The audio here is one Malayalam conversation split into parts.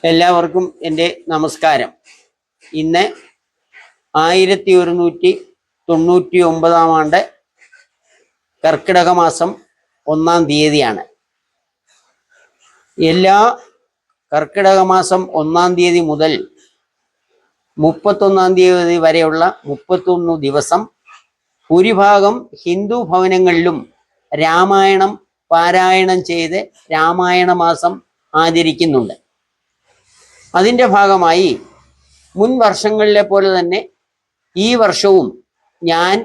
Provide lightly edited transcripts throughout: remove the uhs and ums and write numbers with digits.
എല്ലാവർക്കും എൻ്റെ നമസ്കാരം. ഇന്ന് 1199 ആണ്ട് കർക്കിടക മാസം 1-ാം തീയതിയാണ്. എല്ലാ കർക്കിടക മാസം 1-ാം തീയതി മുതൽ 31-ാം തീയതി വരെയുള്ള 31 ദിവസം ഭൂരിഭാഗം ഹിന്ദു ഭവനങ്ങളിലും രാമായണം പാരായണം ചെയ്ത് രാമായണ മാസം ആചരിക്കുന്നുണ്ട്. അതിൻ്റെ ഭാഗമായി മുൻ വർഷങ്ങളിലെ പോലെ തന്നെ ഈ വർഷവും ഞാൻ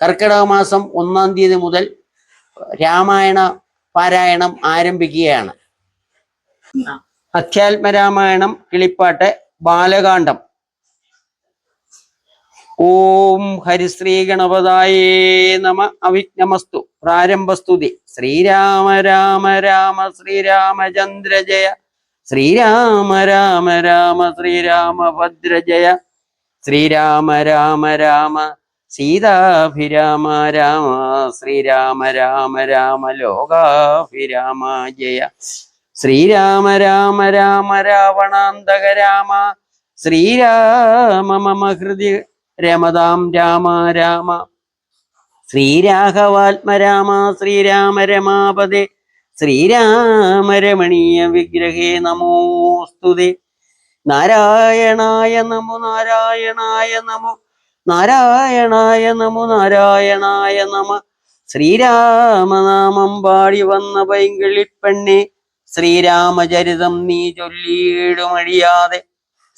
കർക്കിടക മാസം 1-ാം തീയതി മുതൽ രാമായണ പാരായണം ആരംഭിക്കുകയാണ്. അധ്യാത്മരാമായണം കിളിപ്പാട്ട് ബാലകാണ്ഡം. ഓം ഹരിശ്രീ ഗണപതായേ നമ. അവിഘ്നമസ്തു. പ്രാരംഭസ്തുതി. ശ്രീരാമ രാമ രാമ ശ്രീരാമചന്ദ്ര ജയ. ശ്രീരാമ രാമ രാമ ശ്രീരാമഭദ്ര ജയ. ശ്രീരാമ രാമ രാമ സീതാഭിരാമ രാമ. ശ്രീരാമ രാമ രാമ ലോകാഭിരാമ ജയ. ശ്രീരാമ രാമ രാമ രാവണാന്തക രാമ. ശ്രീരാമ മമ ഹൃദി രമതാം രാമ രാമ. ശ്രീരാഘവാത്മരാമ ശ്രീരാമ രമാപദേ. ശ്രീരാമ രമണീയ വിഗ്രഹേ നമോസ്തുതേ. നാരായണായ നമോ നാരായണായ നമോ നാരായണായ നമോ നാരായണായ നമ. ശ്രീരാമനാമം പാടി വന്ന പൈങ്കിളിപ്പെണ്ണെ. ശ്രീരാമചരിതം നീ ചൊല്ലിയിടുമഴിയാതെ.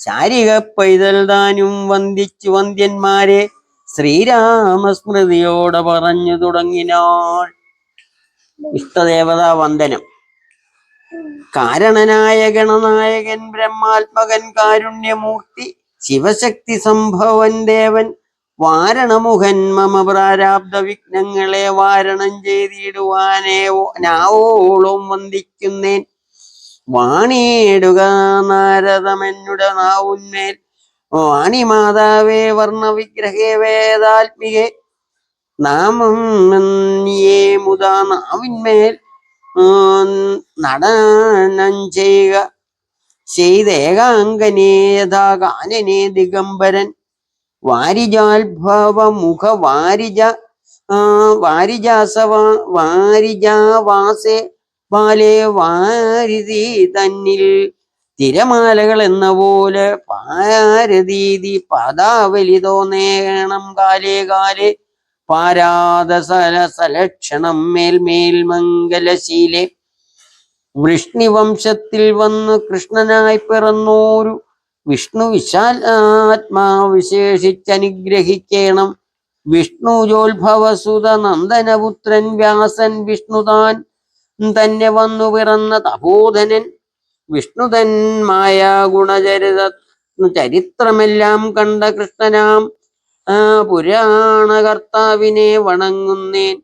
ശാരിക പൈതൽ താനും വന്ദിച്ചു വന്ദ്യന്മാരെ. ശ്രീരാമസ്മൃതിയോടെ പറഞ്ഞു തുടങ്ങിനാൾ. ഇഷ്ടദേവതാ വന്ദനം. കാരണനായ ഗണനായകൻ ബ്രഹ്മാത്മകൻ കാരുണ്യമൂർത്തി ശിവശക്തി സംഭവൻ ദേവൻ വാരണമുഖൻ മമ പ്രാരാബ്ധ വിഘ്നങ്ങളെ വാരണം ചെയ്തിടുവാനേവോളം വന്ദിക്കുന്നേൻ. വാണിയിടുക നാരദമെന്നുടെ നാവുന്മേൽ. വാണിമാതാവേ വർണ്ണവിഗ്രഹേ വേദാത്മികേ. നാമം നീയേ മുതാ നാവിന്മേൽ നടനം ചെയ്യുക. ചെയ്തേകാംഗനേ യഥാ കാനനേ ദിഗംബരൻ. വാരിജാത്ഭവ മുഖ വാരിജാവാസേ ബാലേ. വാരിധി തന്നിൽ തിരമാലകൾ എന്ന പോലെ പാരതീതി പദാവലി തോന്നേണം. കാലേ കാലേ പാരാദസലക്ഷണം മേൽമേൽ മംഗലശീലെ. വൃഷ്ണിവംശത്തിൽ വന്ന് കൃഷ്ണനായി പിറന്നോരു വിഷ്ണു വിശാലാത്മാ വിശേഷിച്ചനുഗ്രഹിക്കണം. വിഷ്ണുജോത്ഭവസുത നന്ദനപുത്രൻ വ്യാസൻ വിഷ്ണുതാൻ തന്നെ വന്നു പിറന്ന തപോധനൻ. വിഷ്ണുതൻ മായ ചരിത്രമെല്ലാം കണ്ട കൃഷ്ണനാം പുരാണകർത്താവിനെ വണങ്ങുന്നേൻ.